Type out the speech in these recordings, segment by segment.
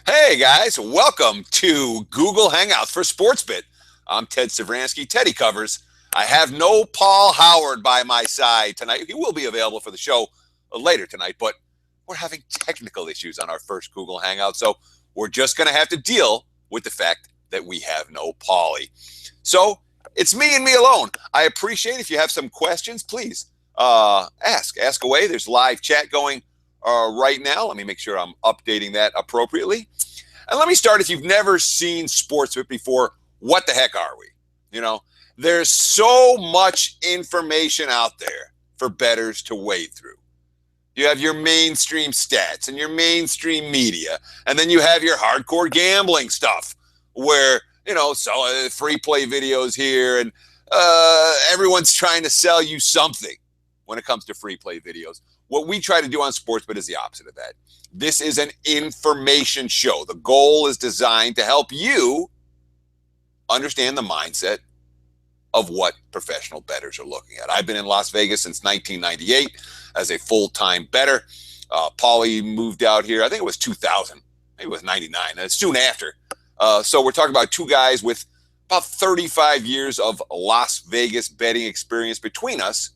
Hey guys, welcome to Google Hangouts for Sportsbit. I'm Ted Savransky, Teddy Covers. I have no Paul Howard by my side tonight. He will be available for the show later tonight, but we're having technical issues on our first Google Hangout, so we're just going to have to deal with the fact that we have no Pauly. So it's me and me alone. I appreciate if you have some questions, please ask away. There's live chat going right now. Let me make sure I'm updating that appropriately. And let me start. If you've never seen Sportsbook before, what the heck are we? You know, there's so much information out there for bettors to wade through. You have your mainstream stats and your mainstream media, and then you have your hardcore gambling stuff where, free play videos here, and everyone's trying to sell you something when it comes to free play videos. What we try to do on Sportsbet is the opposite of that. This is an information show. The goal is designed to help you understand the mindset of what professional bettors are looking at. I've been in Las Vegas since 1998 as a full-time bettor. Pauly moved out here, I think it was 2000. Maybe it was 99. It's soon after. So we're talking about two guys with about 35 years of Las Vegas betting experience between us.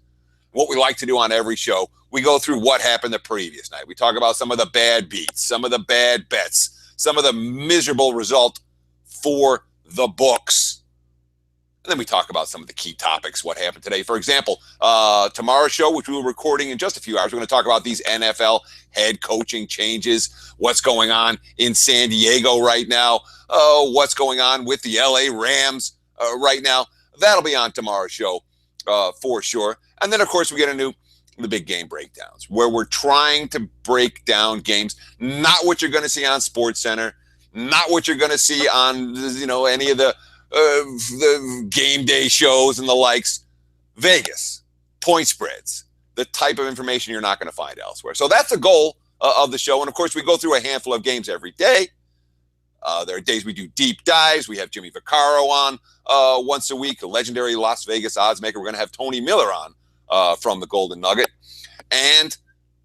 What we like to do on every show, we go through what happened the previous night. We talk about some of the bad beats, some of the bad bets, some of the miserable result for the books. And then we talk about some of the key topics, what happened today. For example, tomorrow's show, which we'll be recording in just a few hours, we're going to talk about these NFL head coaching changes, what's going on in San Diego right now, what's going on with the LA Rams right now. That'll be on tomorrow's show for sure. And then, of course, we get into the big game breakdowns, where we're trying to break down games, not what you're going to see on SportsCenter, not what you're going to see on, any of the game day shows and the likes. Vegas, point spreads, the type of information you're not going to find elsewhere. So that's the goal of the show. And, of course, we go through a handful of games every day. There are days we do deep dives. We have Jimmy Vaccaro on once a week, a legendary Las Vegas odds maker. We're going to have Tony Miller on from the Golden Nugget. And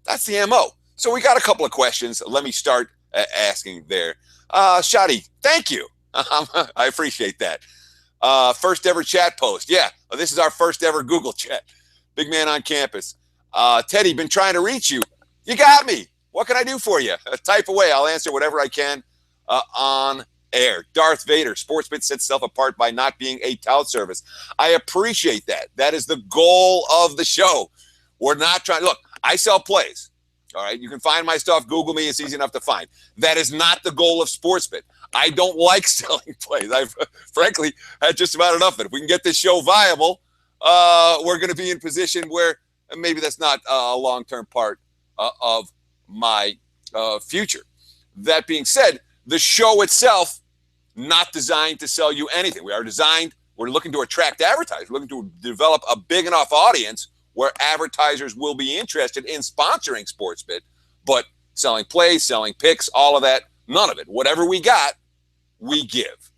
that's the MO. So we got a couple of questions. Let me start asking there. Shadi, thank you. I appreciate that. First ever chat post. Yeah, this is our first ever Google chat. Big man on campus. Teddy, been trying to reach you. You got me. What can I do for you? Type away. I'll answer whatever I can on air. Darth Vader, Sportsbit sets itself apart by not being a tout service. I appreciate that. That is the goal of the show. We're not trying. Look, I sell plays. All right, you can find my stuff. Google me. It's easy enough to find. That is not the goal of Sportsbit. I don't like selling plays. I've frankly had just about enough of it. If we can get this show viable, we're going to be in position where maybe that's not a long-term part of my future. That being said, the show itself, not designed to sell you anything. We're looking to attract advertisers. We're looking to develop a big enough audience where advertisers will be interested in sponsoring Sportsbit, but selling plays, selling picks, all of that, none of it. Whatever we got, we give.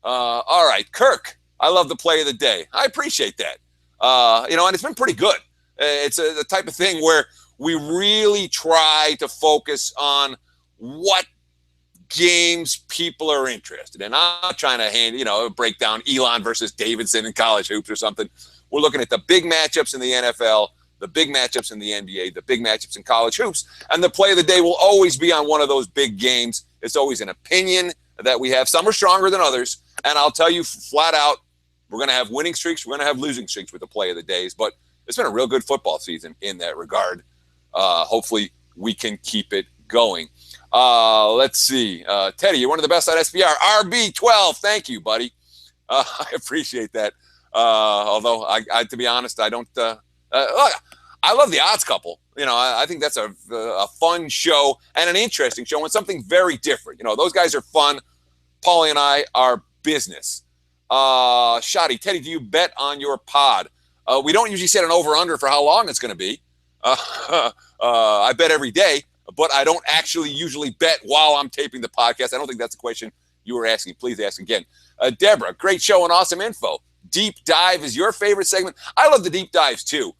All right, Kirk, I love the play of the day. I appreciate that. And it's been pretty good. It's the type of thing where we really try to focus on what games people are interested in. I'm not trying to break down Elon versus Davidson in college hoops or something. We're looking at the big matchups in the NFL, the big matchups in the NBA, the big matchups in college hoops, and the play of the day will always be on one of those big games. It's always an opinion that we have. Some are stronger than others, and I'll tell you flat out, we're going to have winning streaks, we're going to have losing streaks with the play of the days, but it's been a real good football season in that regard. Hopefully we can keep it going. Let's see. Teddy, you're one of the best at SBR. RB12, thank you, buddy. I appreciate that. Although, I to be honest, I don't. Look, I love the Odds Couple. I think that's a fun show and an interesting show and something very different. Those guys are fun. Pauly and I are business. Shotty, Teddy, do you bet on your pod? We don't usually set an over-under for how long it's going to be. I bet every day, but I don't actually usually bet while I'm taping the podcast. I don't think that's the question you were asking. Please ask again. Deborah, great show and awesome info. Deep dive is your favorite segment. I love the deep dives too.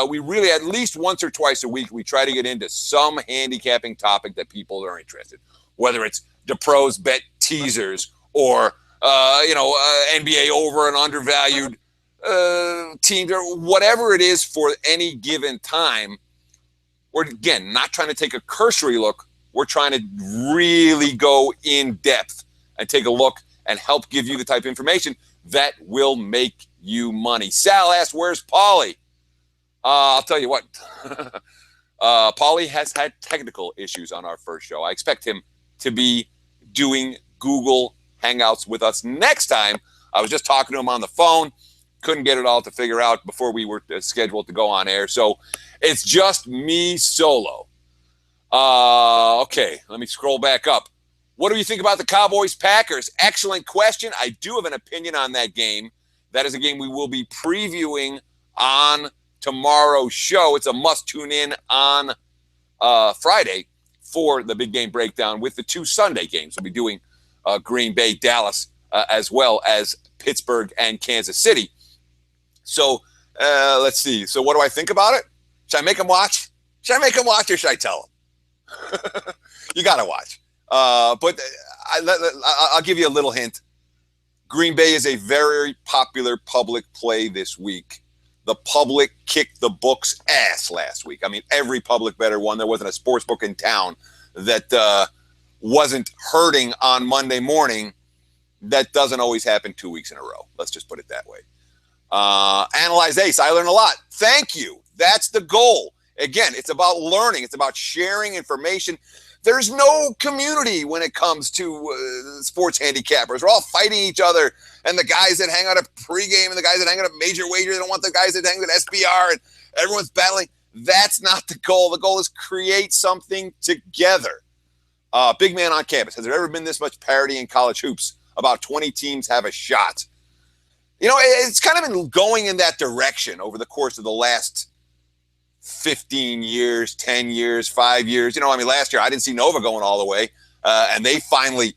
We really, at least once or twice a week, we try to get into some handicapping topic that people are interested. Whether it's the pros bet teasers or, NBA over and undervalued teams or whatever it is for any given time. We're, again, not trying to take a cursory look. We're trying to really go in depth and take a look and help give you the type of information that will make you money. Sal asked, where's Pauly? I'll tell you what. Pauly has had technical issues on our first show. I expect him to be doing Google Hangouts with us next time. I was just talking to him on the phone. Couldn't get it all to figure out before we were scheduled to go on air. So it's just me solo. Okay, let me scroll back up. What do you think about the Cowboys-Packers? Excellent question. I do have an opinion on that game. That is a game we will be previewing on tomorrow's show. It's a must tune in on Friday for the big game breakdown with the two Sunday games. We'll be doing Green Bay, Dallas, as well as Pittsburgh and Kansas City. So let's see. So what do I think about it? Should I make them watch? Should I make them watch or should I tell them? You got to watch. But I'll give you a little hint. Green Bay is a very popular public play this week. The public kicked the book's ass last week. I mean, every public bettor won. There wasn't a sportsbook in town that wasn't hurting on Monday morning. That doesn't always happen 2 weeks in a row. Let's just put it that way. Analyze Ace. I learned a lot. Thank you. That's the goal. Again, it's about learning. It's about sharing information. There's no community when it comes to sports handicappers. We're all fighting each other. And the guys that hang out at pregame and the guys that hang out at Major Wager, they don't want the guys that hang out at SBR, and everyone's battling. That's not the goal. The goal is create something together. Big man on campus. Has there ever been this much parity in college hoops? About 20 teams have a shot. You know, it's kind of been going in that direction over the course of the last 15 years, 10 years, 5 years. You know, I mean, last year I didn't see Nova going all the way, and they finally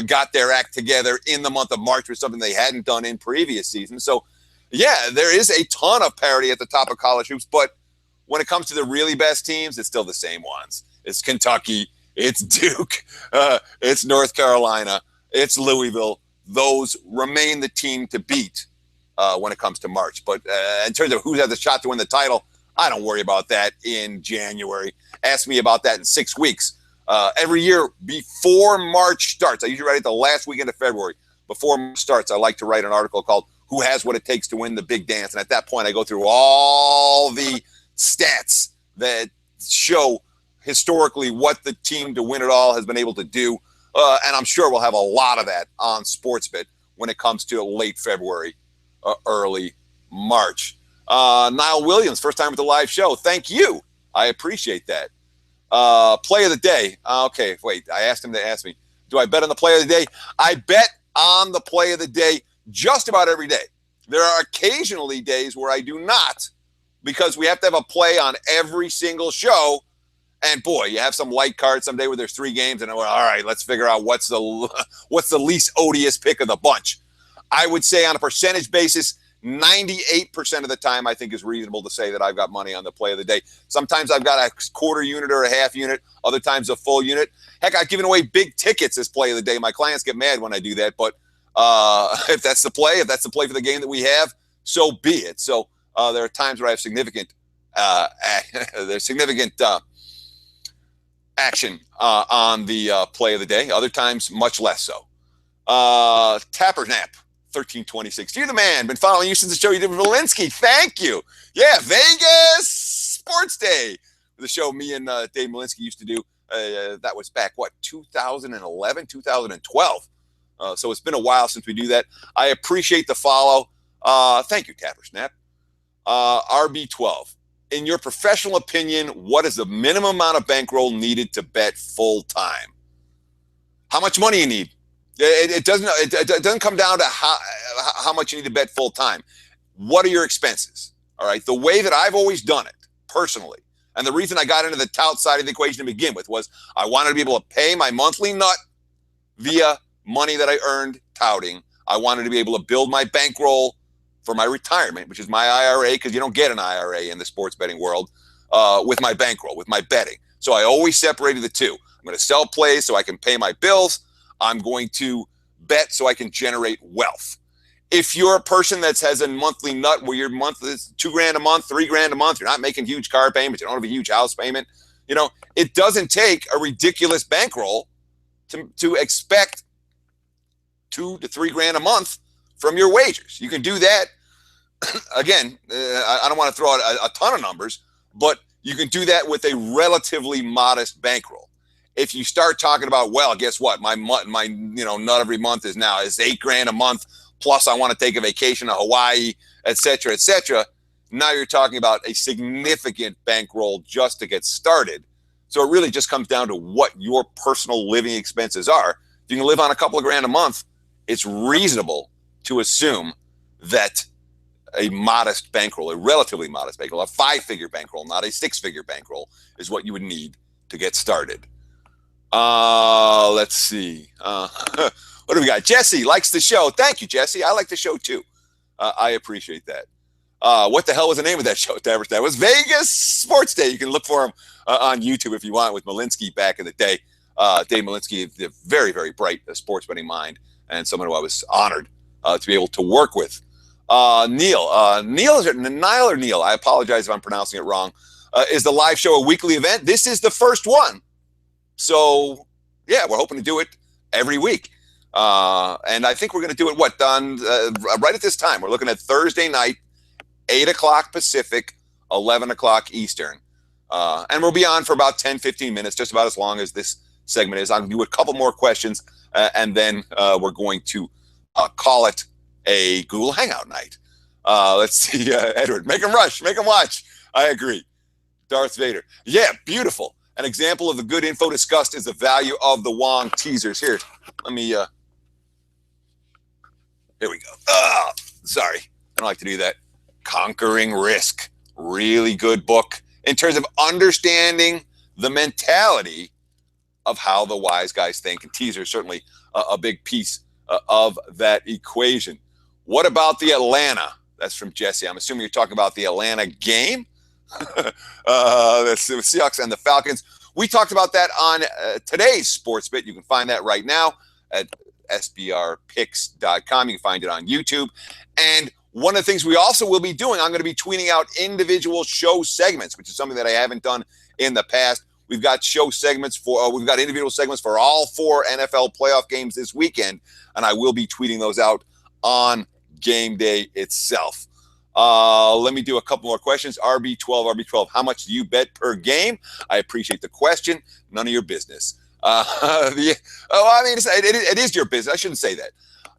got their act together in the month of March with something they hadn't done in previous seasons. So, yeah, there is a ton of parity at the top of college hoops, but when it comes to the really best teams, it's still the same ones. It's Kentucky, it's Duke, it's North Carolina, it's Louisville. Those remain the team to beat when it comes to March. But in terms of who has the shot to win the title, I don't worry about that in January. Ask me about that in 6 weeks. Every year before March starts, I usually write it the last weekend of February. Before March starts, I like to write an article called Who Has What It Takes to Win the Big Dance? And at that point, I go through all the stats that show historically what the team to win it all has been able to do. And I'm sure we'll have a lot of that on Sportsbit when it comes to late February, early March. Niall Williams, first time with the live show. Thank you. I appreciate that. Play of the day. Okay, wait. I asked him to ask me, do I bet on the play of the day? I bet on the play of the day just about every day. There are occasionally days where I do not, because we have to have a play on every single show. And boy, you have some light card someday where there's 3 games, and all right, let's figure out what's the least odious pick of the bunch. I would say on a percentage basis, 98% of the time, I think is reasonable to say that I've got money on the play of the day. Sometimes I've got a quarter unit or a half unit. Other times a full unit. Heck, I've given away big tickets as play of the day. My clients get mad when I do that, but if that's the play for the game that we have, so be it. So there are times where I have significant action on the play of the day. Other times, much less so. Tapper Nap. 1326. You're the man. Been following you since the show you did with Walensky. Thank you. Yeah, Vegas Sports Day. The show me and Dave Walensky used to do. That was back, 2011, 2012. So it's been a while since we do that. I appreciate the follow. Thank you, Tapper Snap. RB12. In your professional opinion, what is the minimum amount of bankroll needed to bet full time? How much money you need? It doesn't come down to how much you need to bet full time. What are your expenses? All right. The way that I've always done it personally, and the reason I got into the tout side of the equation to begin with was I wanted to be able to pay my monthly nut via money that I earned touting. I wanted to be able to build my bankroll for my retirement, which is my IRA, because you don't get an IRA in the sports betting world with my bankroll, with my betting. So I always separated the two. I'm going to sell plays so I can pay my bills. I'm going to bet so I can generate wealth. If you're a person that has a monthly nut where your month is $2,000 a month, $3,000 a month, you're not making huge car payments, you don't have a huge house payment, it doesn't take a ridiculous bankroll to expect $2,000 to $3,000 a month from your wagers. You can do that. Again, I don't want to throw out a ton of numbers, but you can do that with a relatively modest bankroll. If you start talking about, well, guess what? My nut every month is $8,000 a month. Plus, I want to take a vacation to Hawaii, et cetera, et cetera. Now you're talking about a significant bankroll just to get started. So it really just comes down to what your personal living expenses are. If you can live on a couple of grand a month, it's reasonable to assume that a modest bankroll, a relatively modest bankroll, a 5-figure bankroll, not a 6-figure bankroll, is what you would need to get started. Let's see. What do we got? Jesse likes the show. Thank you, Jesse. I like the show too. I appreciate that. What the hell was the name of that show? That was Vegas Sports Day. You can look for him on YouTube if you want, with Malinsky back in the day. Dave Malinsky, a very, very bright sports betting mind, and someone who I was honored to be able to work with. Neil, is it Nile or Neil? I apologize if I'm pronouncing it wrong. Is the live show a weekly event? This is the first one. So, yeah, we're hoping to do it every week. And I think we're going to do it, right at this time. We're looking at Thursday night, 8 o'clock Pacific, 11 o'clock Eastern. And we'll be on for about 10, 15 minutes, just about as long as this segment is. I'm going to do a couple more questions, and then we're going to call it a Google Hangout night. Let's see, Edward, make him rush, make him watch. I agree. Darth Vader. Yeah, beautiful. An example of the good info discussed is the value of the Wong teasers. Here, let me, here we go. Sorry, I don't like to do that. Conquering Risk. Really good book in terms of understanding the mentality of how the wise guys think. And teaser is certainly a big piece of that equation. What about the Atlanta? That's from Jesse. I'm assuming you're talking about the Atlanta game. That's the Seahawks and the Falcons. We talked about that on today's Sports Bit. You can find that right now at sbrpicks.com. You can find it on YouTube. And one of the things we also will be doing, I'm going to be tweeting out individual show segments, which is something that I haven't done in the past. We've got we've got individual segments for all 4 NFL playoff games this weekend, and I will be tweeting those out on game day itself. Let me do a couple more questions. RB12, how much do you bet per game? I appreciate the question. None of your business. It is your business. I shouldn't say that.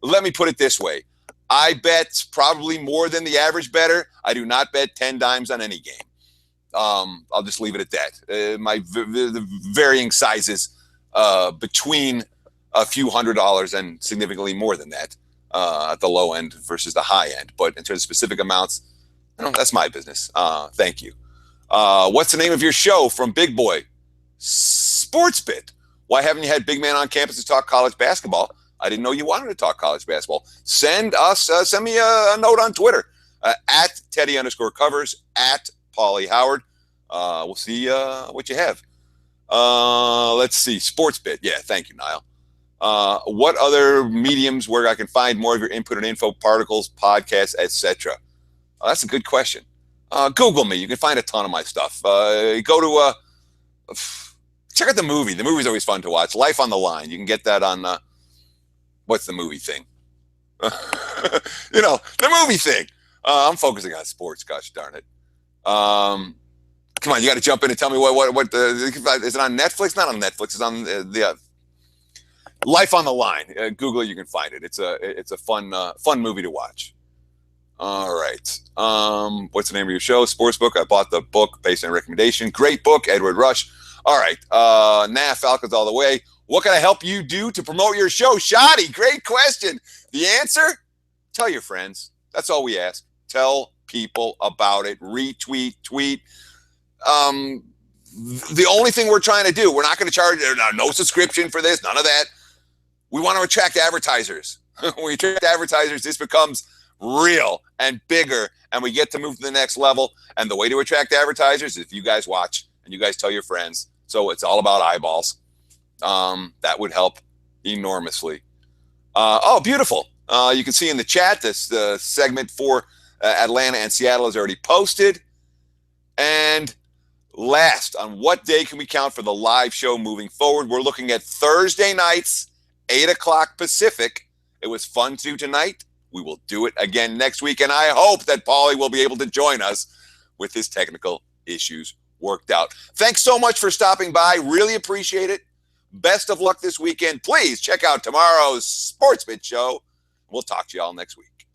Let me put it this way. I bet probably more than the average bettor. I do not bet 10 dimes on any game. I'll just leave it at that. The varying sizes between a few $100s and significantly more than that at the low end versus the high end. But in terms of specific amounts, that's my business. Thank you. What's the name of your show from Big Boy? Sportsbit. Why haven't you had Big Man on campus to talk college basketball? I didn't know you wanted to talk college basketball. Send me a note on Twitter at Teddy_Covers, at Pauly Howard. We'll see what you have. Let's see. Sportsbit. Yeah, thank you, Niall. What other mediums where I can find more of your input and info, particles, podcasts, etc.? That's a good question. Google me. You can find a ton of my stuff. Go to check out the movie. The movie's always fun to watch. Life on the Line. You can get that on what's the movie thing? The movie thing. I'm focusing on sports. Gosh darn it. Come on, you got to jump in and tell me what is it on Netflix? Not on Netflix. It's on the Life on the Line. Google it, you can find it. It's a fun movie to watch. All right. What's the name of your show? Sportsbook. I bought the book based on recommendation. Great book, Edward Rush. All right. Falcons all the way. What can I help you do to promote your show? Shoddy, great question. The answer? Tell your friends. That's all we ask. Tell people about it. Retweet, tweet. The only thing we're trying to do, we're not going to charge no subscription for this, none of that. We want to attract advertisers. When we attract advertisers, this becomes real and bigger, and we get to move to the next level. And the way to attract advertisers is if you guys watch and you guys tell your friends. So it's all about eyeballs. That would help enormously. Oh, beautiful. You can see in the chat this segment for Atlanta and Seattle is already posted. And last, on what day can we count for the live show moving forward? We're looking at Thursday nights, 8 o'clock Pacific. It was fun to do tonight. We will do it again next week. And I hope that Pauly will be able to join us with his technical issues worked out. Thanks so much for stopping by. Really appreciate it. Best of luck this weekend. Please check out tomorrow's Sportsbit show. We'll talk to you all next week.